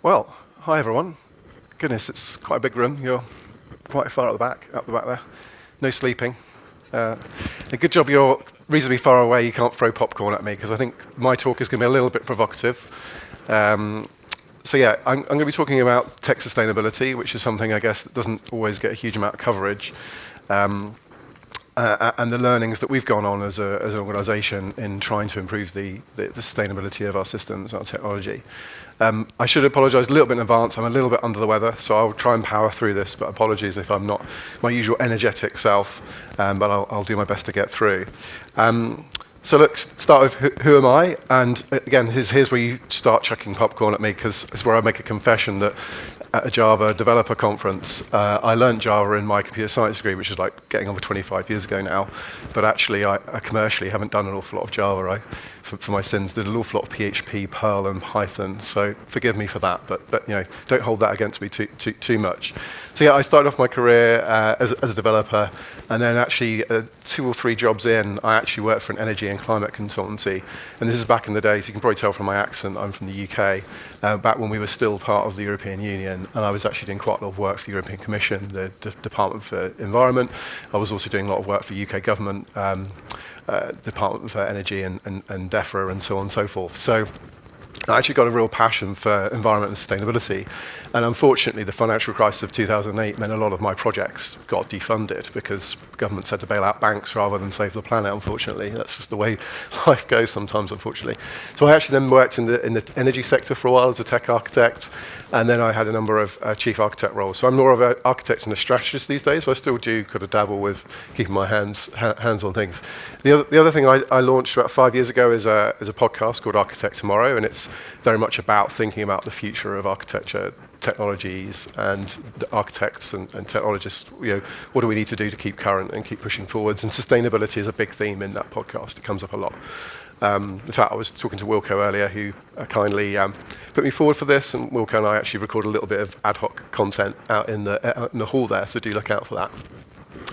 Well, hi everyone. Goodness, it's quite a big room. You're quite far up the back there. No sleeping. A good job you're reasonably far away. You can't throw popcorn at me because I think my talk is going to be a little bit provocative. So yeah, I'm going to be talking about tech sustainability, which is something I guess that doesn't always get a huge amount of coverage. And the learnings that we've gone on as an organisation in trying to improve the sustainability of our systems, our technology. I should apologise a little bit in advance. I'm a little bit under the weather, so I'll try and power through this, but apologies if I'm not my usual energetic self, but I'll do my best to get through. So let's start with who am I? And again, here's where you start chucking popcorn at me, because it's where I make a confession that at a Java developer conference, I learned Java in my computer science degree, which is like getting over 25 years ago now. But actually, I commercially haven't done an awful lot of Java. For my sins, did an awful lot of PHP, Perl, and Python. So forgive me for that, but you know, don't hold that against me too much. So yeah, I started off my career as a developer, and then actually 2 or 3 jobs in, I actually worked for an energy and climate consultancy. And this is back in the days, you can probably tell from my accent, I'm from the UK, back when we were still part of the European Union, and I was actually doing quite a lot of work for the European Commission, the Department for Environment. I was also doing a lot of work for UK government, Department for Energy and DEFRA and so on and so forth. So I actually got a real passion for environment and sustainability. And unfortunately, the financial crisis of 2008 meant a lot of my projects got defunded because government had to bail out banks rather than save the planet, unfortunately. That's just the way life goes sometimes, unfortunately. So I actually then worked in the energy sector for a while as a tech architect. And then I had a number of chief architect roles. So I'm more of an architect and a strategist these days, but I still do kind of dabble with keeping my hands on things. The other thing I launched about 5 years ago is a podcast called Architect Tomorrow, and it's very much about thinking about the future of architecture, technologies, and the architects and technologists. You know, what do we need to do to keep current and keep pushing forwards? And sustainability is a big theme in that podcast. It comes up a lot. In fact, I was talking to Wilco earlier, who kindly put me forward for this, and Wilco and I actually recorded a little bit of ad hoc content out in the hall there, so do look out for that.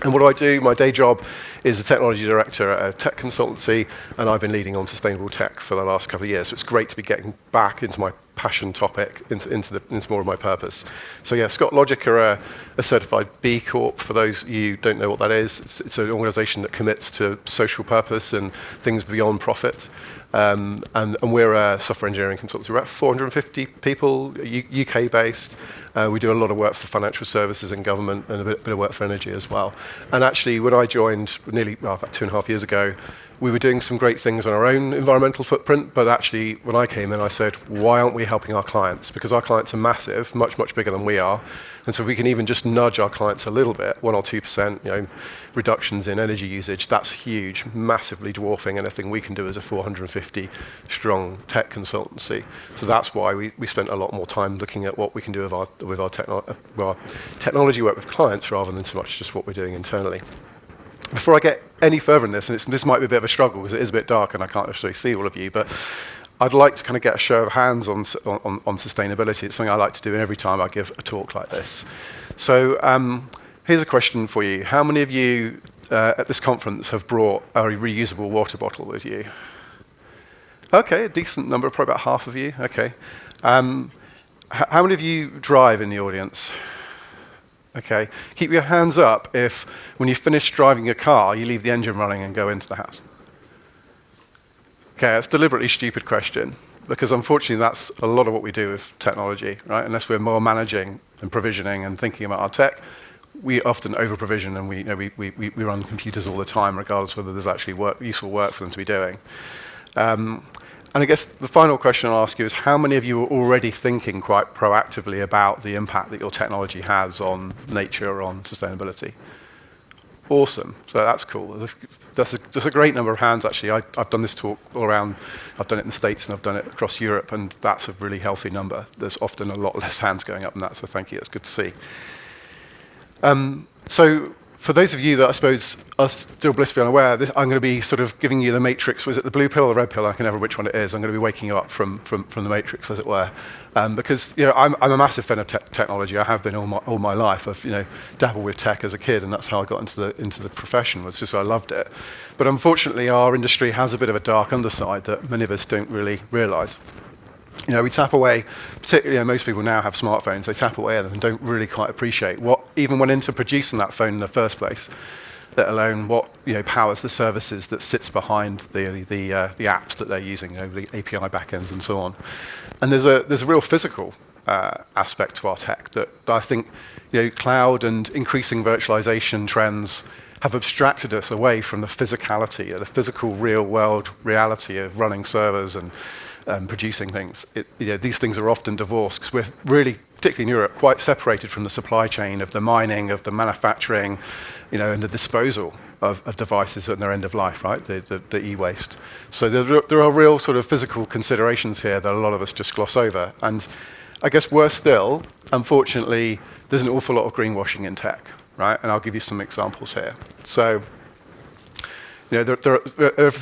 And what do I do? My day job is a technology director at a tech consultancy, and I've been leading on sustainable tech for the last couple of years. So it's great to be getting back into my passion topic, into more of my purpose. So yeah, Scott Logic are a certified B Corp. For those of you who don't know what that is, it's an organisation that commits to social purpose and things beyond profit. And we're a software engineering consultancy. We're about 450 people, UK-based. We do a lot of work for financial services and government, and a bit of work for energy as well. And actually, when I joined about 2.5 years ago, we were doing some great things on our own environmental footprint, but actually, when I came in, I said, why aren't we helping our clients? Because our clients are massive, much, much bigger than we are. And so we can even just nudge our clients a little bit, 1 or 2%, reductions in energy usage. That's huge, massively dwarfing anything we can do as a 450-strong tech consultancy. So that's why we spent a lot more time looking at what we can do with our technology work with clients rather than so much just what we're doing internally. Before I get any further in this, and this might be a bit of a struggle because it is a bit dark and I can't actually see all of you, but I'd like to kind of get a show of hands on sustainability. It's something I like to do every time I give a talk like this. So here's a question for you. How many of you at this conference have brought a reusable water bottle with you? Okay, a decent number, probably about half of you. Okay. How many of you drive in the audience? Okay. Keep your hands up if, when you finish driving your car, you leave the engine running and go into the house. Okay, it's a deliberately stupid question, because unfortunately that's a lot of what we do with technology, right? Unless we're more managing and provisioning and thinking about our tech, we often over-provision and we run computers all the time, regardless of whether there's actually useful work for them to be doing. And I guess the final question I'll ask you is, how many of you are already thinking quite proactively about the impact that your technology has on nature or on sustainability? Awesome. So that's cool. That's a great number of hands, actually. I've done this talk all around. I've done it in the States and I've done it across Europe, and that's a really healthy number. There's often a lot less hands going up than that, so thank you. It's good to see. So for those of you that I suppose are still blissfully unaware, I'm going to be sort of giving you the matrix. Was it the blue pill or the red pill? I can never which one it is. I'm going to be waking you up from the matrix, as it were, because I'm a massive fan of technology. I have been all my life. I've dabbled with tech as a kid, and that's how I got into the profession. Was just I loved it. But unfortunately, our industry has a bit of a dark underside that many of us don't really realise. We tap away, particularly most people now have smartphones, they tap away at them and don't really quite appreciate what even went into producing that phone in the first place, let alone what powers the services that sits behind the apps that they're using, the API backends and so on. And there's a real physical aspect to our tech that I think cloud and increasing virtualization trends have abstracted us away from the physicality, the physical real world reality of running servers and producing things. These things are often divorced because we're really, particularly in Europe, quite separated from the supply chain of the mining, of the manufacturing, and the disposal of devices at their end of life, right? The e-waste. So there are real sort of physical considerations here that a lot of us just gloss over. And I guess worse still, unfortunately, there's an awful lot of greenwashing in tech, right? And I'll give you some examples here. So, there are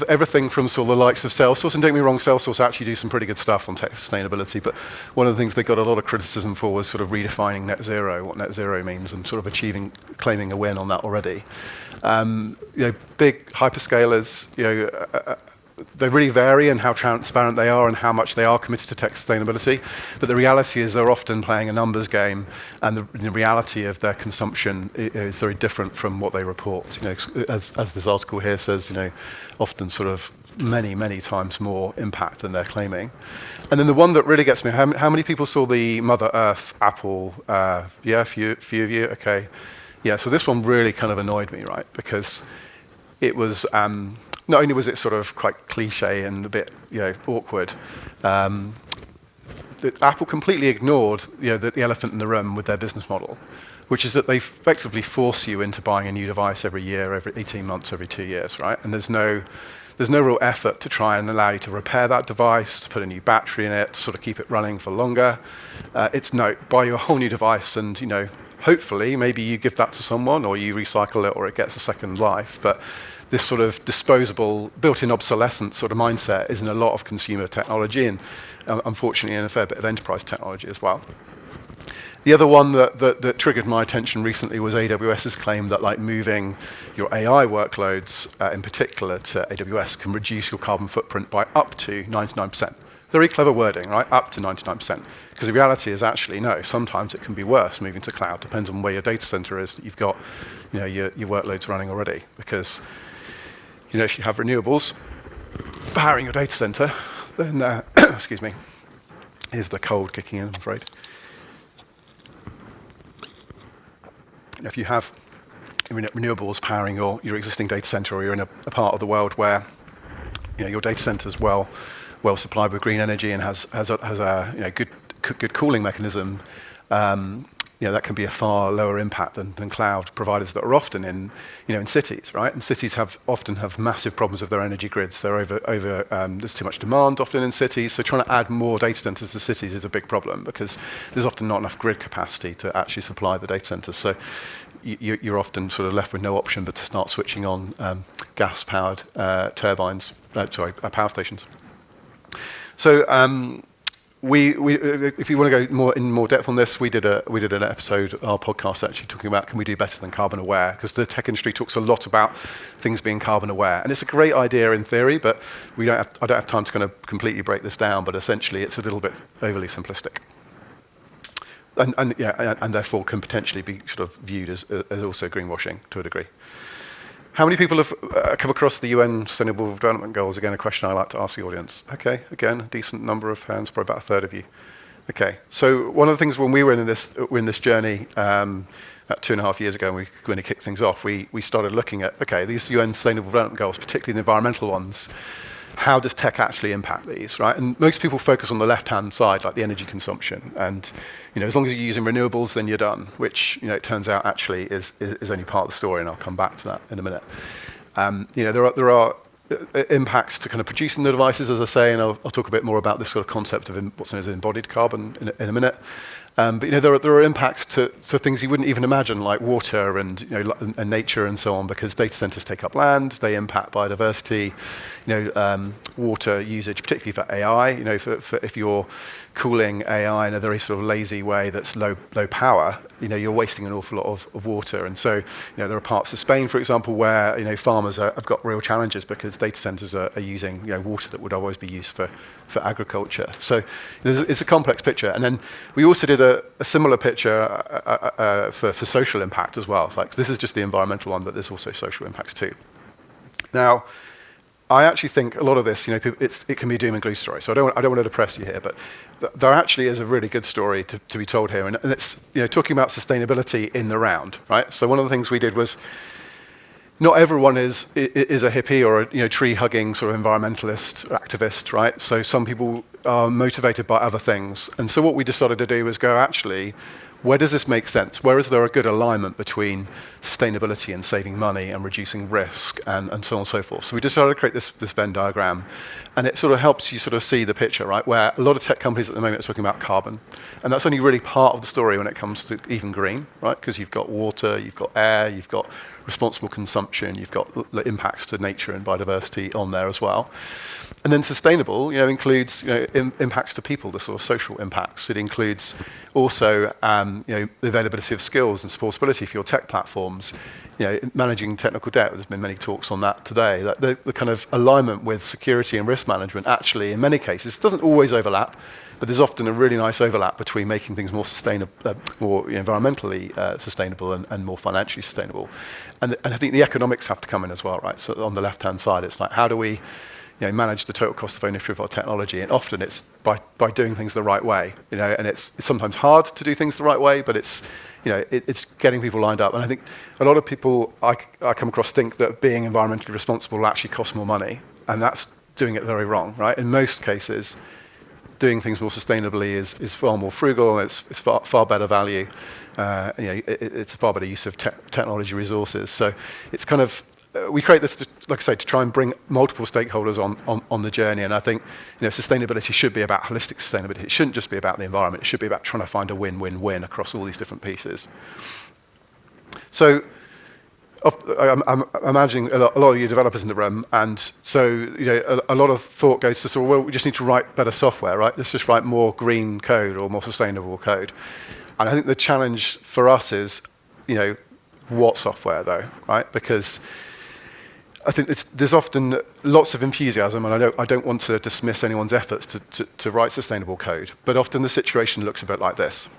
everything from sort of the likes of Salesforce, and don't get me wrong, Salesforce actually do some pretty good stuff on tech sustainability, but one of the things they got a lot of criticism for was sort of redefining net zero, what net zero means, and sort of claiming a win on that already. Big hyperscalers, they really vary in how transparent they are and how much they are committed to tech sustainability. But the reality is they're often playing a numbers game, and the reality of their consumption is very different from what they report. As this article here says, often sort of many, many times more impact than they're claiming. And then the one that really gets me, how many people saw the Mother Earth Apple? Yeah, a few of you? Okay. Yeah, so this one really kind of annoyed me, right? Because it was... not only was it sort of quite cliche and a bit, awkward, Apple completely ignored, the elephant in the room with their business model, which is that they effectively force you into buying a new device every year, every 18 months, every 2 years, right? And there's no real effort to try and allow you to repair that device, to put a new battery in it, to sort of keep it running for longer. It's no, buy you a whole new device and, hopefully maybe you give that to someone or you recycle it or it gets a second life. But this sort of disposable, built-in obsolescence sort of mindset is in a lot of consumer technology and unfortunately in a fair bit of enterprise technology as well. The other one that triggered my attention recently was AWS's claim that moving your AI workloads in particular to AWS can reduce your carbon footprint by up to 99%. Very clever wording, right? Up to 99%. Because the reality is actually no, sometimes it can be worse moving to cloud. Depends on where your data center is that you've got your workloads running already. Because if you have renewables powering your data center, then, excuse me, here's the cold kicking in, I'm afraid. If you have renewables powering your existing data center, or you're in a part of the world where your data center is well supplied with green energy and has a good cooling mechanism, that can be a far lower impact than cloud providers that are often in cities, right? And cities often have massive problems with their energy grids. They're there's too much demand often in cities, so trying to add more data centers to cities is a big problem because there's often not enough grid capacity to actually supply the data centers. So you're often sort of left with no option but to start switching on gas-powered power stations. So if you want to go in more depth on this, we did an episode, our podcast actually talking about can we do better than carbon aware, because the tech industry talks a lot about things being carbon aware, and it's a great idea in theory, but I don't have time to kind of completely break this down. But essentially, it's a little bit overly simplistic, and therefore can potentially be sort of viewed as also greenwashing to a degree. How many people have come across the UN Sustainable Development Goals? Again, a question I like to ask the audience. Okay, again, a decent number of hands, probably about a third of you. Okay, so one of the things when we were in this journey about 2.5 years ago, when we kicked things off, we started looking at, okay, these UN Sustainable Development Goals, particularly the environmental ones, how does tech actually impact these, right? And most people focus on the left-hand side, like the energy consumption. And as long as you're using renewables, then you're done, which it turns out actually is only part of the story, and I'll come back to that in a minute. There are impacts to kind of producing the devices, as I say, and I'll talk a bit more about this sort of concept of what's known as embodied carbon in a minute. But there are impacts to things you wouldn't even imagine, like water and and nature and so on, because data centers take up land, they impact biodiversity, water usage, particularly for AI. For if you're cooling AI in a very sort of lazy way that's low power, you're wasting an awful lot of water. And so there are parts of Spain, for example, where farmers have got real challenges because data centers are using water that would always be used for agriculture. So it's a complex picture. And then we also did a similar picture for social impact as well. It's like, this is just the environmental one, but there's also social impacts too. Now, I actually think a lot of this, it can be a doom and gloom story. So I don't want to depress you here, but there actually is a really good story to be told here, and it's talking about sustainability in the round, right? So one of the things we did was, not everyone is a hippie or a tree-hugging sort of environmentalist activist, right? So some people are motivated by other things, and so what we decided to do was go, actually, where does this make sense? Where is there a good alignment between sustainability and saving money and reducing risk and so on and so forth? So we decided to create this Venn diagram, and it sort of helps you sort of see the picture, right? Where a lot of tech companies at the moment are talking about carbon, and that's only really part of the story when it comes to even green, right? Because you've got water, you've got air, you've got responsible consumption, you've got the impacts to nature and biodiversity on there as well. And then sustainable, includes impacts to people, the sort of social impacts. It includes also the availability of skills and supportability for your tech platforms. Managing technical debt. There's been many talks on that today. That the kind of alignment with security and risk management actually, in many cases, doesn't always overlap, but there's often a really nice overlap between making things more sustainable, more environmentally sustainable and more financially sustainable. And I think the economics have to come in as well, right? So on the left-hand side, it's like, how do we manage the total cost of ownership of our technology? And often it's by doing things the right way, and it's sometimes hard to do things the right way, but it's getting people lined up. And I think a lot of people I come across think that being environmentally responsible will actually cost more money, and that's doing it very wrong, right? In most cases, doing things more sustainably is far more frugal, and it's far better value. It's a far better use of technology resources. So it's kind of, we create this, like I say, to try and bring multiple stakeholders on the journey. And I think sustainability should be about holistic sustainability. It shouldn't just be about the environment. It should be about trying to find a win-win-win across all these different pieces. So I'm imagining a lot of you developers in the room, and so a lot of thought goes to sort of, well, we just need to write better software, right? Let's just write more green code or more sustainable code. And I think the challenge for us is, what software though, right? Because I think there's often lots of enthusiasm, and I don't want to dismiss anyone's efforts to write sustainable code, but often the situation looks a bit like this.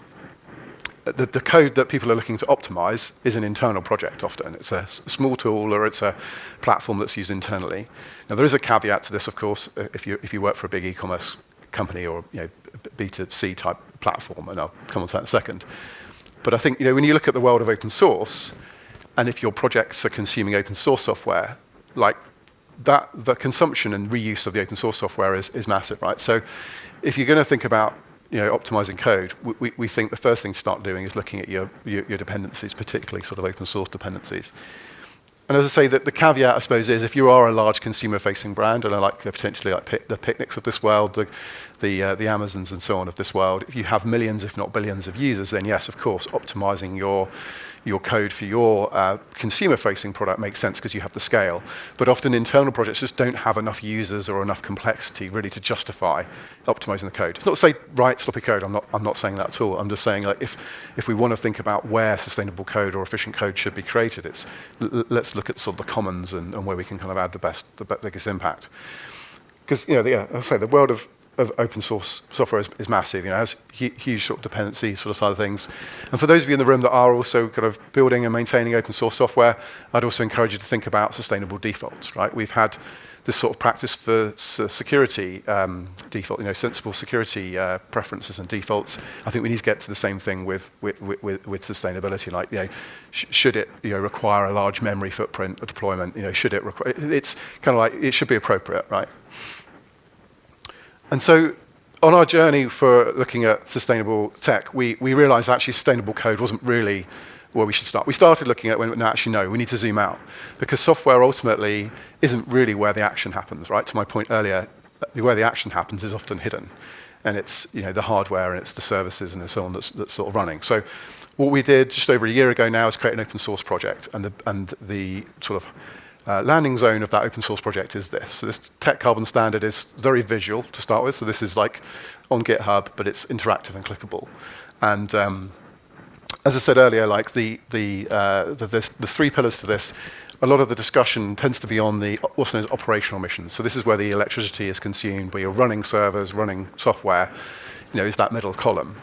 The code that people are looking to optimize is an internal project often. It's a small tool or it's a platform that's used internally. Now there is a caveat to this, of course, if you work for a big e-commerce company or B2C type platform, and I'll come on to that in a second. But I think when you look at the world of open source, and if your projects are consuming open source software, like that, the consumption and reuse of the open source software is massive, right? So if you're going to think about optimizing code, we think the first thing to start doing is looking at your dependencies, particularly sort of open source dependencies. And as I say, the caveat, I suppose, is if you are a large consumer-facing brand, and I like potentially like the Picnics of this world, the Amazons and so on of this world, if you have millions, if not billions of users, then yes, of course, optimizing your code for your consumer-facing product makes sense because you have the scale. But often internal projects just don't have enough users or enough complexity really to justify optimizing the code. It's not to say write sloppy code. I'm not saying that at all. I'm just saying like if we want to think about where sustainable code or efficient code should be created, let's look at sort of the commons and where we can kind of add the biggest impact. Because I say the world of open source software is massive. It has huge sort of dependency sort of side of things. And for those of you in the room that are also kind of building and maintaining open source software, I'd also encourage you to think about sustainable defaults, right? We've had this sort of practice for security default, sensible security preferences and defaults. I think we need to get to the same thing with sustainability. Like, should it require a large memory footprint deployment? Should it require? It's kind of like it should be appropriate, right? And so on our journey for looking at sustainable tech, we realized actually sustainable code wasn't really where we should start. We started looking at when actually no, we need to zoom out because software ultimately isn't really where the action happens, right? To my point earlier, where the action happens is often hidden. and it's the hardware and it's the services and so on that's sort of running. So what we did just over a year ago now is create an open source project, and the sort of landing zone of that open source project is this. So this tech carbon standard is very visual to start with. So this is like on GitHub, but it's interactive and clickable. And as I said earlier, like there's 3 pillars to this. A lot of the discussion tends to be on the what's known as operational emissions. So this is where the electricity is consumed, where you're running servers, running software, is that middle column.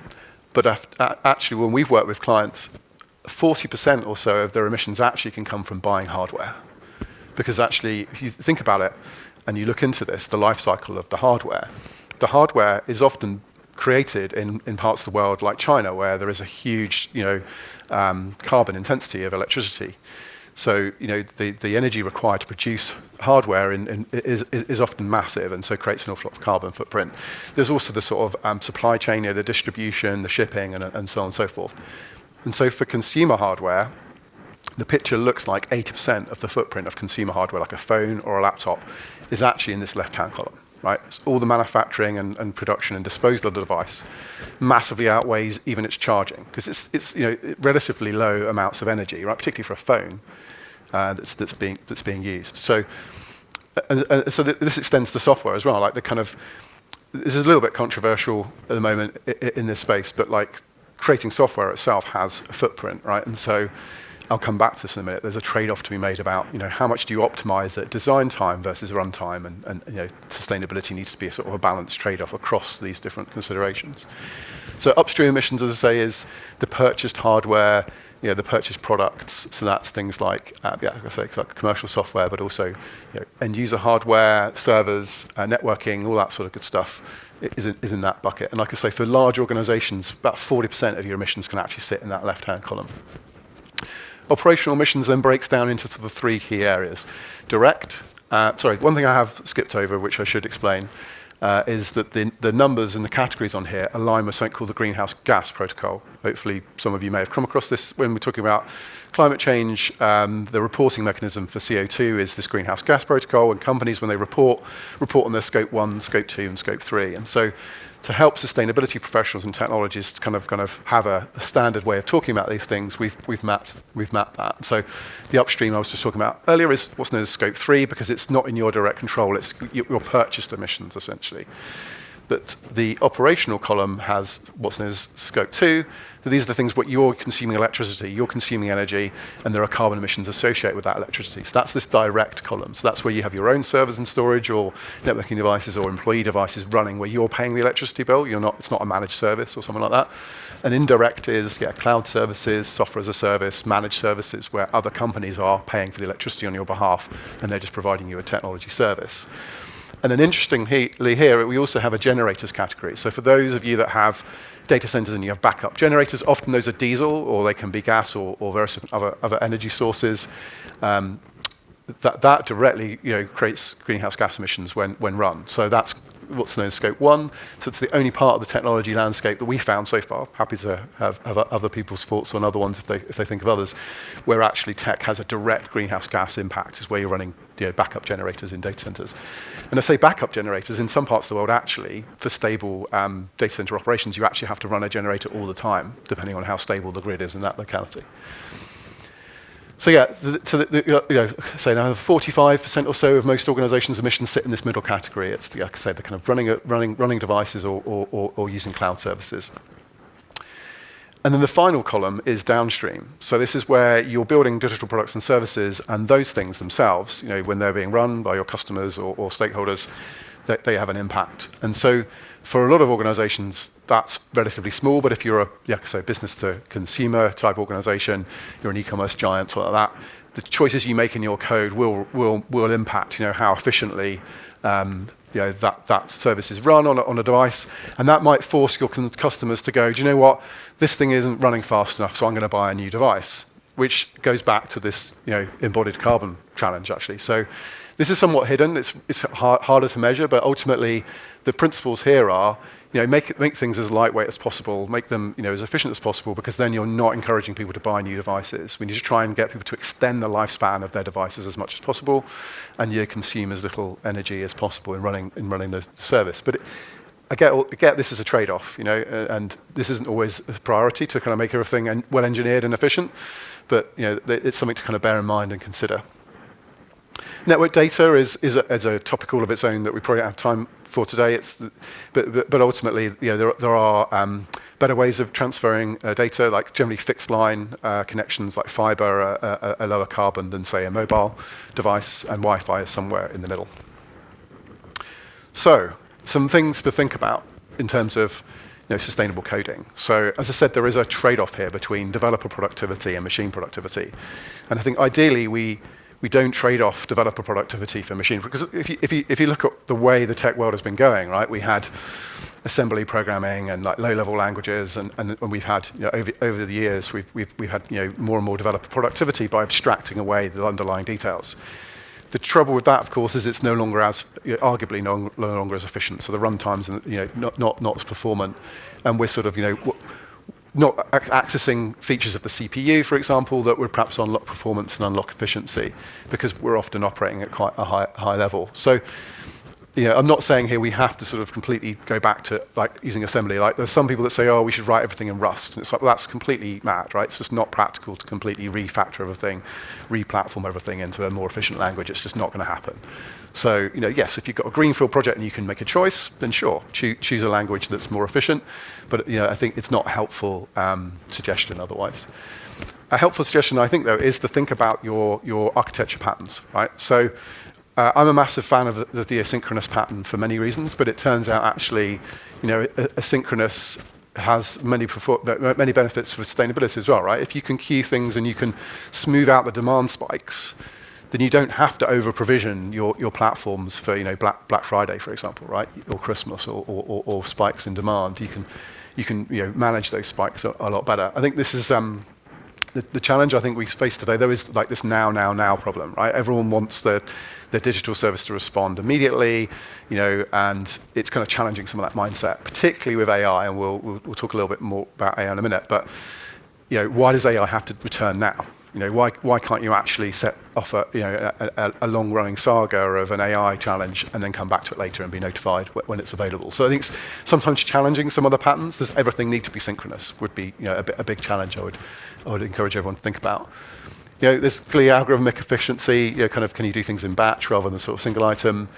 But actually, when we've worked with clients, 40% or so of their emissions actually can come from buying hardware. Because actually, if you think about it and you look into this, the life cycle of the hardware is often created in parts of the world like China, where there is a huge carbon intensity of electricity. So the energy required to produce hardware is often massive, and so creates an awful lot of carbon footprint. There's also the sort of supply chain, the distribution, the shipping, and so on and so forth. And so for consumer hardware, the picture looks like 80% of the footprint of consumer hardware, like a phone or a laptop, is actually in this left-hand column. Right? It's all the manufacturing and production and disposal of the device massively outweighs even its charging, because it's relatively low amounts of energy, right? Particularly for a phone that's being used. So this extends to software as well. Like this is a little bit controversial at the moment in this space, but like creating software itself has a footprint, right? And so I'll come back to this in a minute. There's a trade-off to be made about how much do you optimize at design time versus runtime, and sustainability needs to be a sort of a balanced trade-off across these different considerations. So upstream emissions, as I say, is the purchased hardware, the purchased products. So that's things like like commercial software, but also end-user hardware, servers, networking, all that sort of good stuff is in that bucket. And like I say, for large organizations, about 40% of your emissions can actually sit in that left-hand column. Operational emissions then breaks down into the 3 key areas. Direct, one thing I have skipped over, which I should explain, is that the numbers and the categories on here align with something called the greenhouse gas protocol. Hopefully some of you may have come across this when we're talking about climate change. The reporting mechanism for CO2 is this greenhouse gas protocol, and companies, when they report on their scope 1, scope 2, and scope 3. And so to help sustainability professionals and technologists kind of have a standard way of talking about these things, we've mapped that. So the upstream I was just talking about earlier is what's known as scope 3, because it's not in your direct control, it's your purchased emissions essentially. But the operational column has what's known as scope 2. So these are the things what you're consuming electricity, you're consuming energy, and there are carbon emissions associated with that electricity. So that's this direct column. So that's where you have your own servers and storage, or networking devices, or employee devices running where you're paying the electricity bill. It's not a managed service or something like that. And indirect is cloud services, software as a service, managed services, where other companies are paying for the electricity on your behalf, and they're just providing you a technology service. And then interestingly here, we also have a generators category. So for those of you that have data centers and you have backup generators, often those are diesel, or they can be gas, or various other energy sources. That directly creates greenhouse gas emissions when run. So that's what's known as scope 1. So it's the only part of the technology landscape that we found so far. Happy to have other people's thoughts on other ones if they think of others, where actually tech has a direct greenhouse gas impact, is where you're running backup generators in data centers. And I say backup generators, in some parts of the world actually, for stable data center operations, you actually have to run a generator all the time, depending on how stable the grid is in that locality. So now 45% or so of most organizations' emissions sit in this middle category. It's the kind of running devices or using cloud services. And then the final column is downstream. So this is where you're building digital products and services, and those things themselves, when they're being run by your customers or stakeholders, they have an impact. And so for a lot of organizations, that's relatively small, but if you're a business to consumer type organization, you're an e-commerce giant, something like that, the choices you make in your code will impact how efficiently that service is run on a device. And that might force your customers to go, do you know what, this thing isn't running fast enough, so I'm going to buy a new device, which goes back to this embodied carbon challenge actually. So this is somewhat hidden. It's harder to measure, but ultimately the principles here are make things as lightweight as possible, make them as efficient as possible, because then you're not encouraging people to buy new devices. We need to try and get people to extend the lifespan of their devices as much as possible, and you consume as little energy as possible in running the service. But I get this is a trade-off, and this isn't always a priority to kind of make everything well engineered and efficient, but it's something to kind of bear in mind and consider. Network data is a topic all of its own that we probably don't have time for today. But ultimately, there are better ways of transferring data, like generally fixed line connections, like fiber, are lower carbon than say a mobile device, and Wi-Fi is somewhere in the middle. So, some things to think about in terms of sustainable coding. So, as I said, there is a trade-off here between developer productivity and machine productivity, and I think ideally we don't trade off developer productivity for machine, because if you look at the way the tech world has been going, right, we had assembly programming and like low-level languages, and we've had over the years we've had more and more developer productivity by abstracting away the underlying details. The trouble with that, of course, is it's no longer arguably no longer as efficient. So the runtimes not as performant, and we're sort of not accessing features of the CPU, for example, that would perhaps unlock performance and unlock efficiency, because we're often operating at quite a high level. So, I'm not saying here we have to sort of completely go back to like using assembly. Like there's some people that say, oh, we should write everything in Rust. And it's like, well, that's completely mad, right? It's just not practical to completely refactor everything, re-platform everything into a more efficient language. It's just not going to happen. So, yes, if you've got a greenfield project and you can make a choice, then sure, choose a language that's more efficient. But I think it's not a helpful suggestion otherwise. A helpful suggestion, I think, though, is to think about your architecture patterns, right? So I'm a massive fan of the asynchronous pattern for many reasons, but it turns out actually, asynchronous has many benefits for sustainability as well, right? If you can queue things and you can smooth out the demand spikes, then you don't have to over-provision your platforms for Black Friday, for example, right, or Christmas, or spikes in demand. You can manage those spikes a lot better. I think this is the challenge I think we face today, though, is like this now problem, right? Everyone wants their digital service to respond immediately, and it's kind of challenging some of that mindset, particularly with AI, and we'll talk a little bit more about AI in a minute. But why does AI have to return now? Why can't you actually offer a long-running saga of an AI challenge and then come back to it later and be notified when it's available? So I think it's sometimes challenging some other patterns. Does everything need to be synchronous? Would be a big challenge I would encourage everyone to think about. There's clearly algorithmic efficiency. Can you do things in batch rather than sort of single item?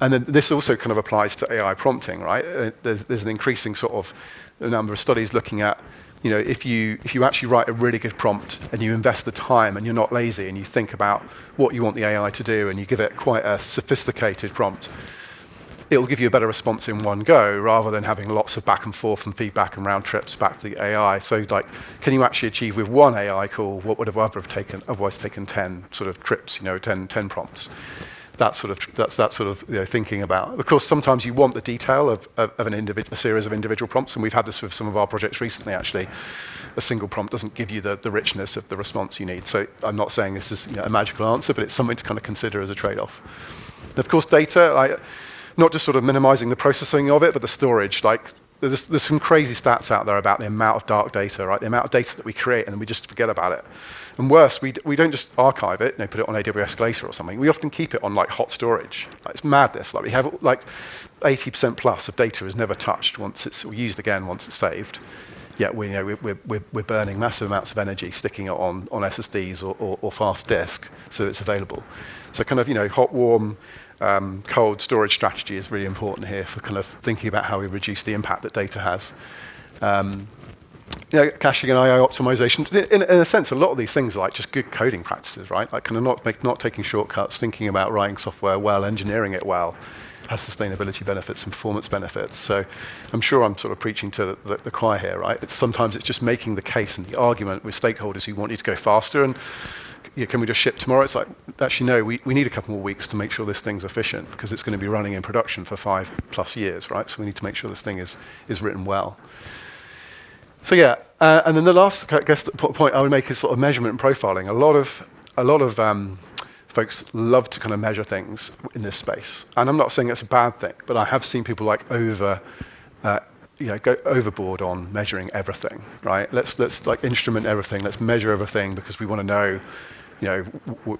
And then this also kind of applies to AI prompting, right? There's an increasing sort of number of studies looking at if you actually write a really good prompt and you invest the time and you're not lazy and you think about what you want the AI to do and you give it quite a sophisticated prompt, it'll give you a better response in one go rather than having lots of back and forth and feedback and round trips back to the AI. So like, can you actually achieve with one AI call what would have otherwise taken 10 sort of trips, 10 prompts? That's that sort of thinking about. Of course, sometimes you want the detail of a series of individual prompts, and we've had this with some of our projects recently. Actually, a single prompt doesn't give you the richness of the response you need. So I'm not saying this is a magical answer, but it's something to kind of consider as a trade-off. And of course, data, not just sort of minimizing the processing of it, but the storage. Like there's some crazy stats out there about the amount of dark data, right? The amount of data that we create and we just forget about it. And worse, we don't just archive it, put it on AWS Glacier or something. We often keep it on like hot storage. It's madness. Like we have like 80% plus of data is never touched once it's used again once it's saved. Yet we're burning massive amounts of energy sticking it on SSDs or fast disk so it's available. So kind of hot, warm, cold storage strategy is really important here for kind of thinking about how we reduce the impact that data has. Caching and IO optimization. In a sense, a lot of these things are like just good coding practices, right? Like kind of not taking shortcuts, thinking about writing software well, engineering it well, has sustainability benefits and performance benefits. So I'm sure I'm sort of preaching to the choir here, right? Sometimes it's just making the case and the argument with stakeholders who want you to go faster and can we just ship tomorrow? It's like, actually, no, we need a couple more weeks to make sure this thing's efficient because it's going to be running in production for 5+ years, right? So we need to make sure this thing is written well. So and then the last, I guess, the point I would make is sort of measurement and profiling. A lot of folks love to kind of measure things in this space, and I'm not saying it's a bad thing, but I have seen people like go overboard on measuring everything, right? Let's like instrument everything. Let's measure everything because we want to know,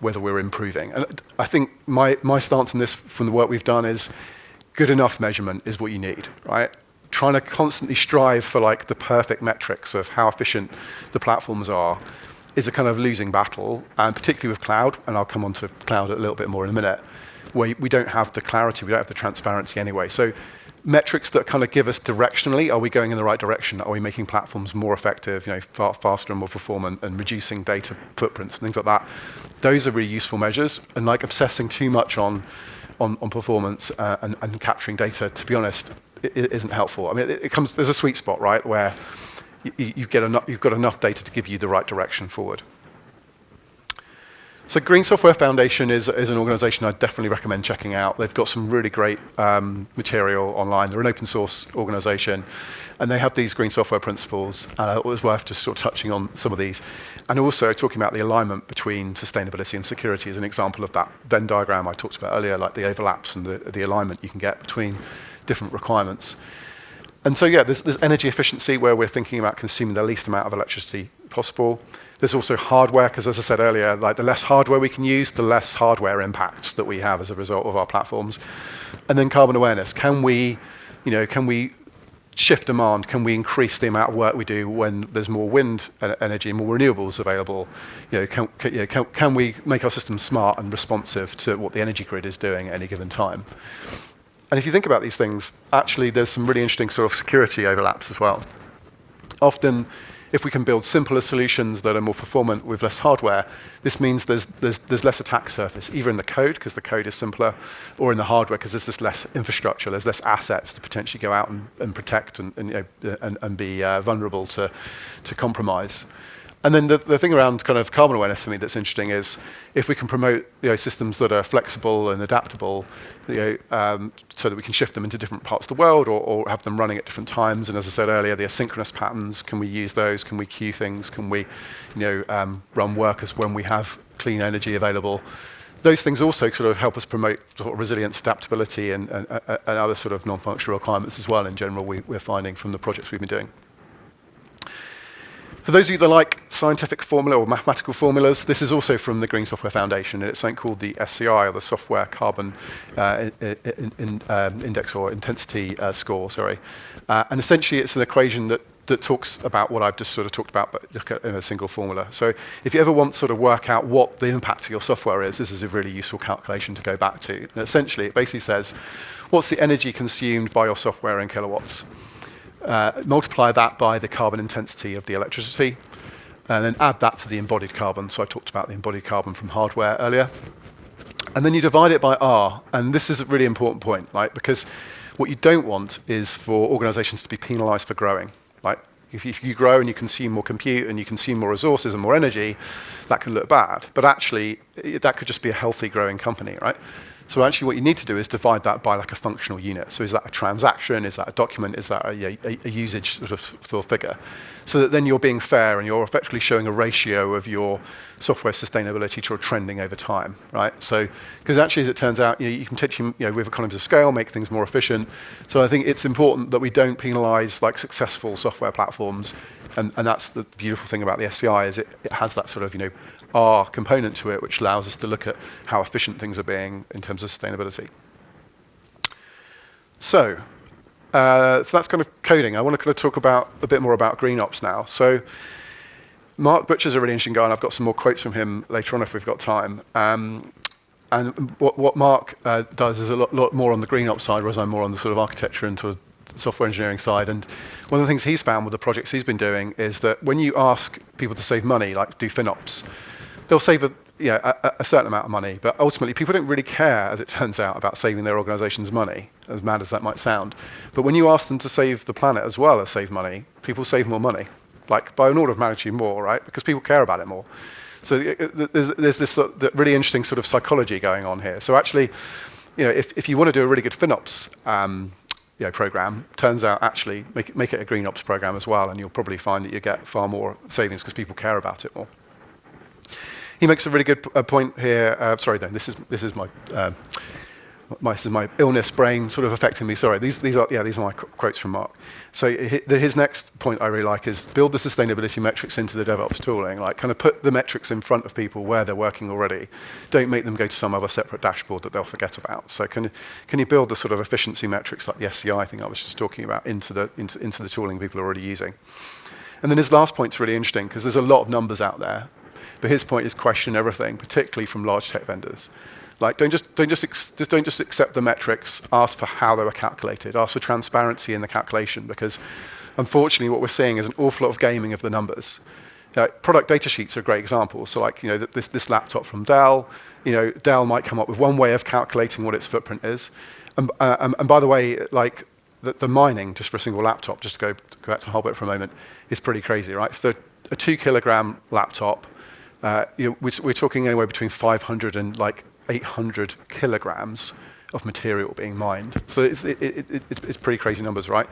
whether we're improving. And I think my stance on this from the work we've done is, good enough measurement is what you need, right? Trying to constantly strive for like the perfect metrics of how efficient the platforms are is a kind of losing battle, and particularly with cloud, and I'll come on to cloud a little bit more in a minute, where we don't have the clarity, we don't have the transparency anyway. So metrics that kind of give us directionally, are we going in the right direction? Are we making platforms more effective, faster and more performant, and reducing data footprints and things like that? Those are really useful measures, and like obsessing too much on performance and capturing data, to be honest, it isn't helpful. I mean, there's a sweet spot, right, where you've got enough data to give you the right direction forward. So Green Software Foundation is an organization I'd definitely recommend checking out. They've got some really great material online. They're an open source organization, and they have these green software principles. It was worth just sort of touching on some of these. And also talking about the alignment between sustainability and security is an example of that Venn diagram I talked about earlier, like the overlaps and the alignment you can get between different requirements. And so, yeah, there's energy efficiency, where we're thinking about consuming the least amount of electricity possible. There's also hardware, because as I said earlier, like the less hardware we can use, the less hardware impacts that we have as a result of our platforms. And then carbon awareness. Can we shift demand? Can we increase the amount of work we do when there's more wind energy and more renewables available? Can we make our systems smart and responsive to what the energy grid is doing at any given time? And if you think about these things, actually there's some really interesting sort of security overlaps as well. Often, if we can build simpler solutions that are more performant with less hardware, this means there's less attack surface, either in the code, because the code is simpler, or in the hardware, because there's just less infrastructure, there's less assets to potentially go out and protect and be vulnerable to compromise. And then the thing around kind of carbon awareness for me that's interesting is if we can promote systems that are flexible and adaptable, so that we can shift them into different parts of the world or have them running at different times. And as I said earlier, the asynchronous patterns, can we use those? Can we queue things? Can we run workers when we have clean energy available? Those things also sort of help us promote sort of resilience, adaptability, and other sort of non-functional requirements as well in general we're finding from the projects we've been doing. For those of you that like scientific formula or mathematical formulas, this is also from the Green Software Foundation, and it's something called the SCI, or the Software Carbon Index or Intensity Score, sorry. And essentially it's an equation that talks about what I've just sort of talked about, but look at in a single formula. So if you ever want to sort of work out what the impact of your software is, this is a really useful calculation to go back to. And essentially it basically says, what's the energy consumed by your software in kilowatts? Multiply that by the carbon intensity of the electricity, and then add that to the embodied carbon. So I talked about the embodied carbon from hardware earlier. And then you divide it by R, and this is a really important point, right? Because what you don't want is for organizations to be penalized for growing, right? If you grow and you consume more compute and you consume more resources and more energy, that can look bad. But actually, that could just be a healthy growing company, right? So actually what you need to do is divide that by like a functional unit. So is that a transaction? Is that a document? Is that a usage sort of figure? So that then you're being fair and you're effectively showing a ratio of your software sustainability to a trending over time, right? So, because actually as it turns out, you can potentially, with economies of scale, make things more efficient. So I think it's important that we don't penalize like successful software platforms. And that's the beautiful thing about the SCI is it has that sort of, R component to it, which allows us to look at how efficient things are being in terms of sustainability. So that's kind of coding. I want to kind of talk a bit more about GreenOps now. So Mark Butcher's a really interesting guy, and I've got some more quotes from him later on if we've got time. And what Mark does is a lot more on the GreenOps side, whereas I'm more on the sort of architecture and sort of software engineering side. And one of the things he's found with the projects he's been doing is that when you ask people to save money, like do FinOps, they'll save a certain amount of money, but ultimately people don't really care, as it turns out, about saving their organization's money, as mad as that might sound. But when you ask them to save the planet as well as save money, people save more money, like by an order of magnitude more, right? Because people care about it more. So there's this really interesting sort of psychology going on here. So actually, if you want to do a really good FinOps program, turns out actually make it a GreenOps program as well, and you'll probably find that you get far more savings because people care about it more. He makes a really good point here. Sorry, then this is my this is my illness brain sort of affecting me. Sorry, these are my quotes from Mark. So his next point I really like is build the sustainability metrics into the DevOps tooling. Like, kind of put the metrics in front of people where they're working already. Don't make them go to some other separate dashboard that they'll forget about. So can you build the sort of efficiency metrics like the SCI thing I was just talking about into the tooling people are already using? And then his last point's really interesting because there's a lot of numbers out there, but his point is question everything, particularly from large tech vendors. Like, don't just accept the metrics. Ask for how they were calculated. Ask for transparency in the calculation, because unfortunately, what we're seeing is an awful lot of gaming of the numbers. Product data sheets are a great example. So, like, this laptop from Dell. Dell might come up with one way of calculating what its footprint is. And by the way, like the mining just for a single laptop, just to go back to hardware for a moment, is pretty crazy, right? For a 2 kilogram laptop, we're talking anywhere between 500 and like 800 kilograms of material being mined. So it's pretty crazy numbers, right?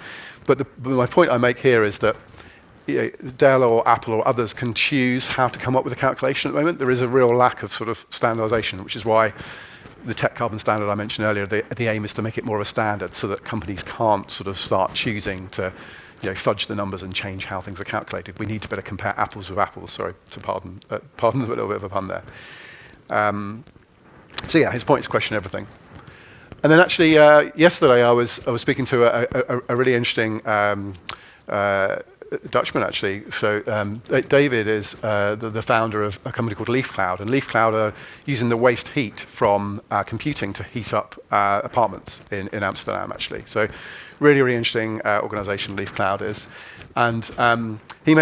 But my point I make here is that Dell or Apple or others can choose how to come up with a calculation at the moment. There is a real lack of sort of standardization, which is why the tech carbon standard I mentioned earlier, the aim is to make it more of a standard so that companies can't sort of start choosing to fudge the numbers and change how things are calculated. We need to better compare apples with apples. Sorry to pardon a little bit of a pun there. So yeah, his point is question everything. And then actually, yesterday I was speaking to a really interesting Dutchman, actually. So David is the founder of a company called LeafCloud, and LeafCloud are using the waste heat from computing to heat up apartments in Amsterdam, actually. So really, really interesting organization LeafCloud is. And he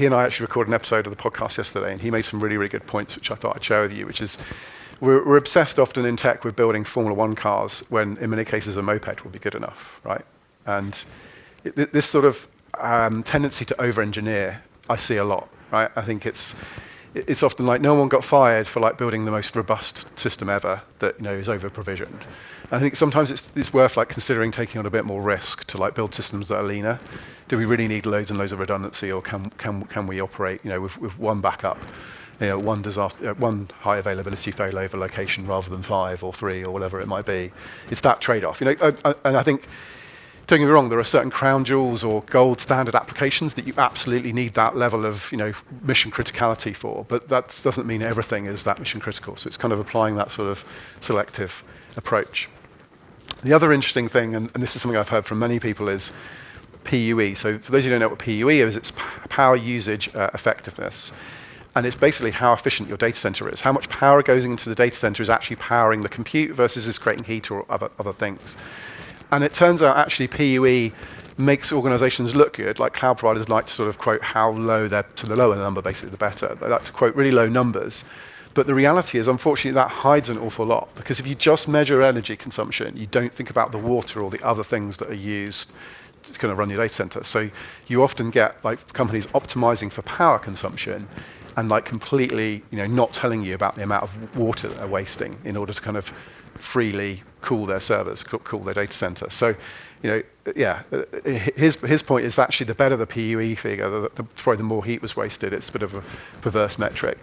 and I actually recorded an episode of the podcast yesterday, and he made some really, really good points, which I thought I'd share with you, which is we're obsessed often in tech with building Formula One cars when in many cases a moped will be good enough, right? And this sort of tendency to over-engineer, I see a lot, right? I think it's often like no one got fired for like building the most robust system ever that is over-provisioned. And I think sometimes it's worth like considering taking on a bit more risk to like build systems that are leaner. Do we really need loads and loads of redundancy, or can we operate with one backup? One disaster, one high availability failover location rather than 5 or 3 or whatever it might be. It's that trade-off, and I think, don't get me wrong, there are certain crown jewels or gold standard applications that you absolutely need that level of mission criticality for, but that doesn't mean everything is that mission critical. So it's kind of applying that sort of selective approach. The other interesting thing, and this is something I've heard from many people, is PUE. So for those who don't know what PUE is, it's power usage effectiveness. And it's basically how efficient your data center is. How much power goes into the data center is actually powering the compute versus is creating heat or other things. And it turns out actually PUE makes organizations look good. Like cloud providers like to sort of quote how low they're, to the lower the number basically the better. They like to quote really low numbers. But the reality is, unfortunately, that hides an awful lot. Because if you just measure energy consumption, you don't think about the water or the other things that are used to kind of run your data center. So you often get like companies optimizing for power consumption and like completely, not telling you about the amount of water that they're wasting in order to kind of freely cool their servers, cool their data center. So, his point is actually the better the PUE figure, probably the more heat was wasted. It's a bit of a perverse metric.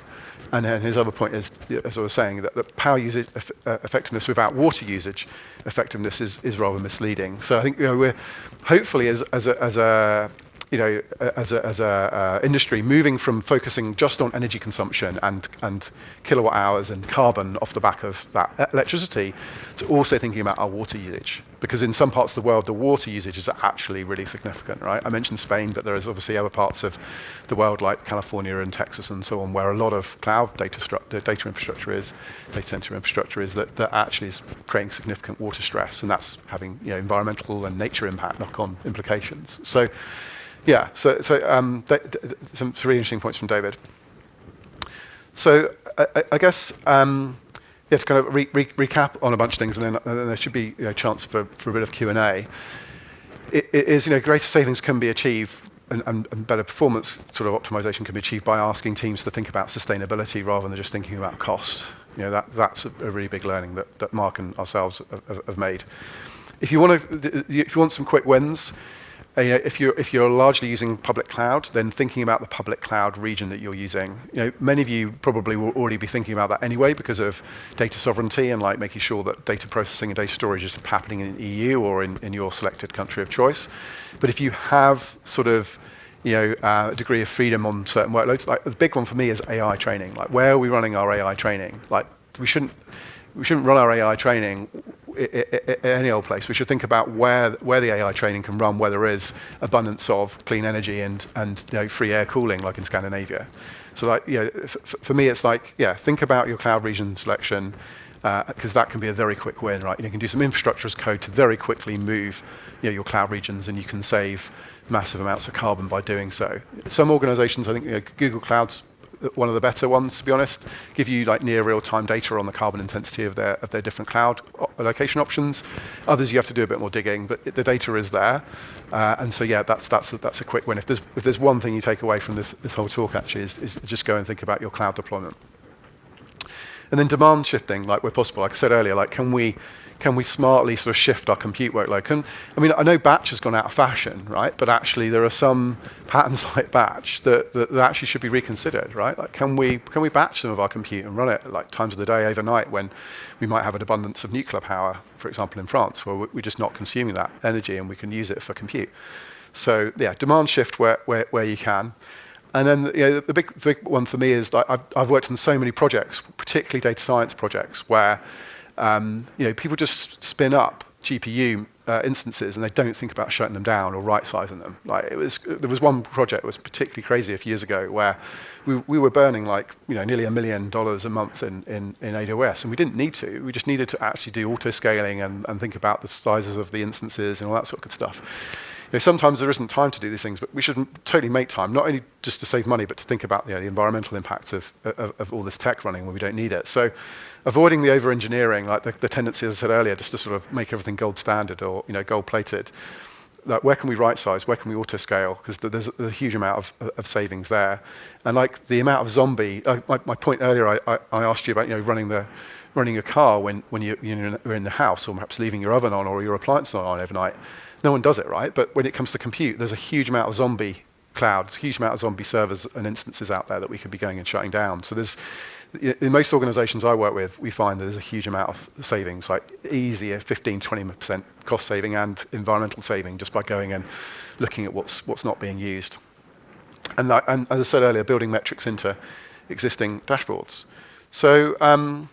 And then his other point is, as I was saying, that the power usage effectiveness without water usage effectiveness is rather misleading. So I think we're hopefully as a industry, moving from focusing just on energy consumption and kilowatt hours and carbon off the back of that electricity, to also thinking about our water usage. Because in some parts of the world, the water usage is actually really significant, right? I mentioned Spain, but there is obviously other parts of the world like California and Texas and so on, where a lot of cloud data infrastructure is, data center infrastructure is that actually is creating significant water stress, and that's having environmental and nature impact, knock-on implications. So. Yeah, so some really interesting points from David. So I guess to kind of recap on a bunch of things, and then there should be a chance for a bit of Q&A. It is greater savings can be achieved and better performance sort of optimization can be achieved by asking teams to think about sustainability rather than just thinking about cost. That's a really big learning that Mark and ourselves have made. If you want some quick wins. if you're largely using public cloud, then thinking about the public cloud region that you're using. Many of you probably will already be thinking about that anyway because of data sovereignty and like making sure that data processing and data storage is happening in the EU or in your selected country of choice. But if you have sort of a degree of freedom on certain workloads, like the big one for me is AI training. Like, where are we running our AI training? Like, we shouldn't run our AI training any old place. We should think about where the AI training can run, where there is abundance of clean energy and free air cooling, like in Scandinavia. So like, for me, it's like, think about your cloud region selection, because that can be a very quick win, right? You can do some infrastructure as code to very quickly move your cloud regions, and you can save massive amounts of carbon by doing so. Some organizations, I think Google Cloud's one of the better ones, to be honest, give you like near real-time data on the carbon intensity of their different cloud location options. Others you have to do a bit more digging, but the data is there, and so that's a quick win. If there's one thing you take away from this whole talk, actually, is just go and think about your cloud deployment. And then demand shifting, like where possible. Like I said earlier, like can we smartly sort of shift our compute workload? I know batch has gone out of fashion, right? But actually there are some patterns like batch that actually should be reconsidered, right? Like can we batch some of our compute and run it like times of the day overnight when we might have an abundance of nuclear power, for example, in France, where we're just not consuming that energy and we can use it for compute. So demand shift where you can. And then the big one for me is like I've worked on so many projects, particularly data science projects, where people just spin up GPU instances and they don't think about shutting them down or right-sizing them. Like there was one project that was particularly crazy a few years ago where we were burning like nearly $1 million a month in AWS, and we didn't need to. We just needed to actually do auto scaling and think about the sizes of the instances and all that sort of good stuff. Sometimes there isn't time to do these things, but we should totally make time, not only just to save money, but to think about the environmental impacts of all this tech running when we don't need it. So avoiding the over-engineering, like the tendency, as I said earlier, just to sort of make everything gold standard or gold-plated. Like where can we right-size? Where can we auto-scale? Because there's a huge amount of savings there. And like the amount of zombie, my point earlier, I asked you about running a car when you're in the house, or perhaps leaving your oven on or your appliance on overnight. No one does it, right? But when it comes to compute, there's a huge amount of zombie clouds, huge amount of zombie servers and instances out there that we could be going and shutting down. So in most organizations I work with, we find there's a huge amount of savings, like easy 15-20% cost saving and environmental saving just by going and looking at what's not being used. And as I said earlier, building metrics into existing dashboards. So I'm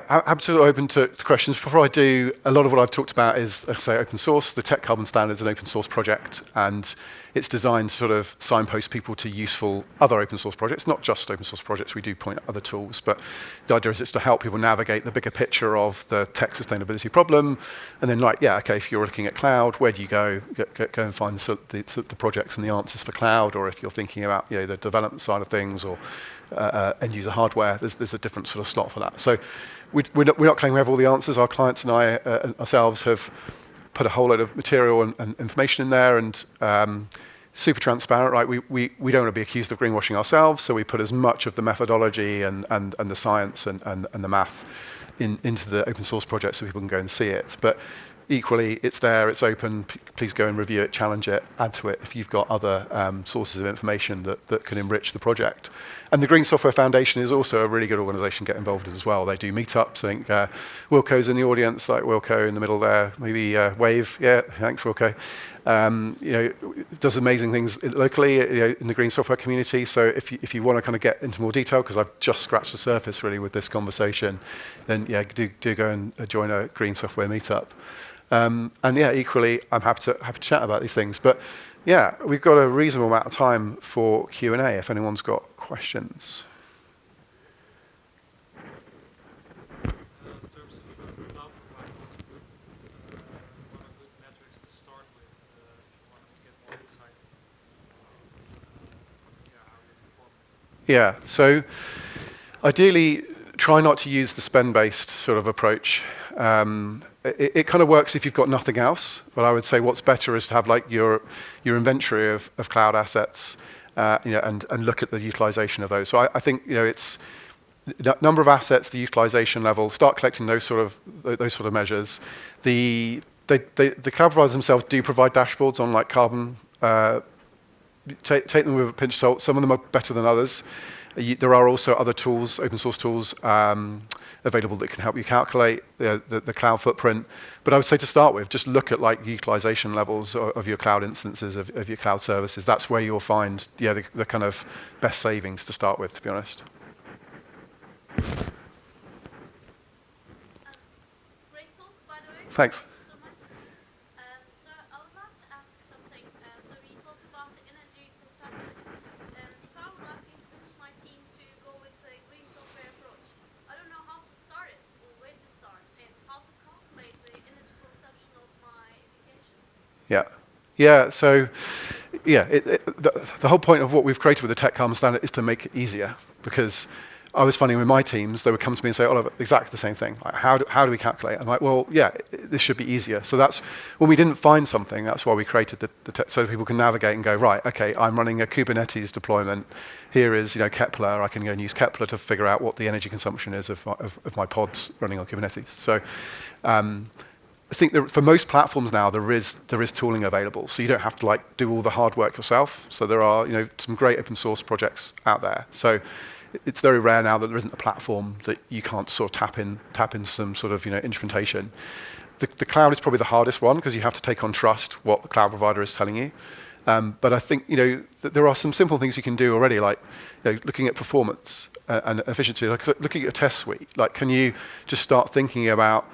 absolutely open to questions. Before I do, a lot of what I've talked about is, let's say, open source. The Tech Carbon Standard is an open source project, and it's designed to sort of signpost people to useful other open source projects, not just open source projects. We do point at other tools, but the idea is it's to help people navigate the bigger picture of the tech sustainability problem. And then if you're looking at cloud, where do you go? Go and find the projects and the answers for cloud, or if you're thinking about the development side of things or end user hardware, there's a different sort of slot for that. So we're not claiming we have all the answers. Our clients and I ourselves have put a whole load of material and information in there, and super transparent, right? We don't want to be accused of greenwashing ourselves, so we put as much of the methodology and the science and the math into the open source project so people can go and see it. But equally, it's there, it's open. Please go and review it, challenge it, add to it if you've got other sources of information that can enrich the project. And the Green Software Foundation is also a really good organisation to get involved in as well. They do meetups. I think Wilco's in the audience, like Wilco in the middle there. Maybe Wave. Yeah, thanks, Wilco. Does amazing things locally in the green software community. So if you want to kind of get into more detail, because I've just scratched the surface really with this conversation, then do go and join a green software meetup. Equally, I'm happy to chat about these things. But we've got a reasonable amount of time for Q&A if anyone's got questions. In terms of cloud providers, what are good metrics to start with if you want to get more insight how you're performing? So ideally, try not to use the spend-based sort of approach. It kind of works if you've got nothing else, but I would say what's better is to have like your inventory of cloud assets, and look at the utilization of those. So I think it's the number of assets, the utilization level. Start collecting those sort of measures. The the cloud providers themselves do provide dashboards on like carbon. Take them with a pinch of salt. Some of them are better than others. There are also other tools, open source tools, available that can help you calculate the cloud footprint. But I would say to start with, just look at like utilization levels of your cloud instances, of your cloud services. That's where you'll find the kind of best savings to start with, to be honest. Great talk, by the way. Thanks. Thank you so much. So I would like to ask something. So we talked about the energy consumption. If I would like to introduce my team to go with a green software approach, I don't know how to start it or where to start and how to calculate the energy consumption of my application. Yeah. Yeah, so the whole point of what we've created with the tech carbon standard is to make it easier, because I was finding with my teams, they would come to me and say, Oliver, exactly the same thing. Like, how do we calculate? I'm like, well, yeah, this should be easier. So that's when we didn't find something, that's why we created the tech, so people can navigate and go, right, okay, I'm running a Kubernetes deployment. Here is Kepler. I can go and use Kepler to figure out what the energy consumption is of my pods running on Kubernetes. So I think that for most platforms now, there is tooling available, so you don't have to like do all the hard work yourself. So there are some great open source projects out there. So it's very rare now that there isn't a platform that you can't sort of tap in some sort of instrumentation. The cloud is probably the hardest one because you have to take on trust what the cloud provider is telling you. But I think that there are some simple things you can do already, like looking at performance and efficiency, like looking at a test suite. Like, can you just start thinking about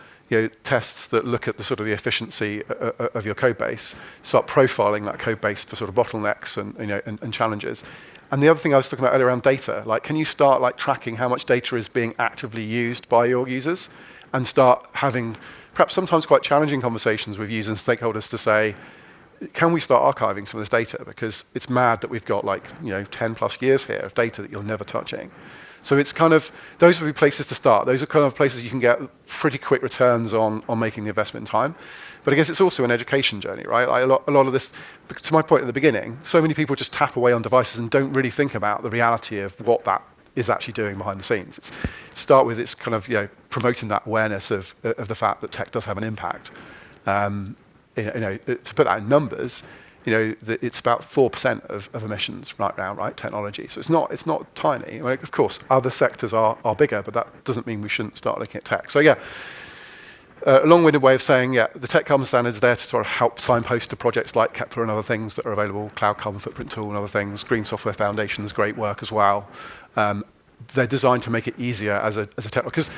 tests that look at the sort of the efficiency of your code base, start profiling that code base for sort of bottlenecks and challenges. And the other thing I was talking about earlier around data, like can you start like tracking how much data is being actively used by your users, and start having perhaps sometimes quite challenging conversations with users and stakeholders to say, can we start archiving some of this data? Because it's mad that we've got like 10 plus years here of data that you're never touching. So it's kind of, those would be places to start. Those are kind of places you can get pretty quick returns on making the investment in time. But I guess it's also an education journey, right? Like a lot of this, to my point at the beginning, so many people just tap away on devices and don't really think about the reality of what that is actually doing behind the scenes. Start with it's kind of promoting that awareness of the fact that tech does have an impact. To put that in numbers, it's about 4% of emissions right now, right? Technology. So it's not tiny. Like, of course, other sectors are bigger, but that doesn't mean we shouldn't start looking at tech. So yeah, a long-winded way of saying, the tech carbon standard is there to sort of help signpost to projects like Kepler and other things that are available, Cloud Carbon Footprint Tool and other things. Green Software Foundation's great work as well. They're designed to make it easier as a tech, because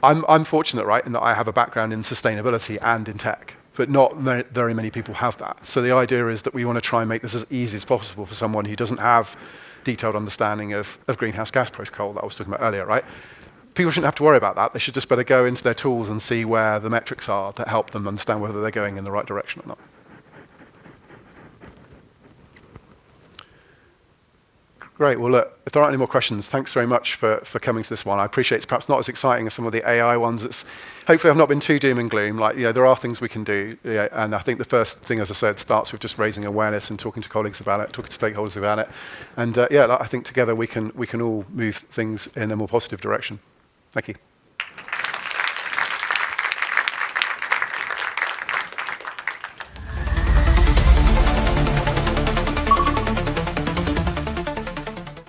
I'm fortunate, right, in that I have a background in sustainability and in tech, but not very many people have that. So the idea is that we want to try and make this as easy as possible for someone who doesn't have detailed understanding of greenhouse gas protocol that I was talking about earlier, right? People shouldn't have to worry about that. They should just better go into their tools and see where the metrics are to help them understand whether they're going in the right direction or not. Great. Well, look, if there aren't any more questions, thanks very much for coming to this one. I appreciate it's perhaps not as exciting as some of the AI ones. Hopefully I've not been too doom and gloom. Like, there are things we can do. And I think the first thing, as I said, starts with just raising awareness and talking to colleagues about it, talking to stakeholders about it. And I think together we can all move things in a more positive direction. Thank you.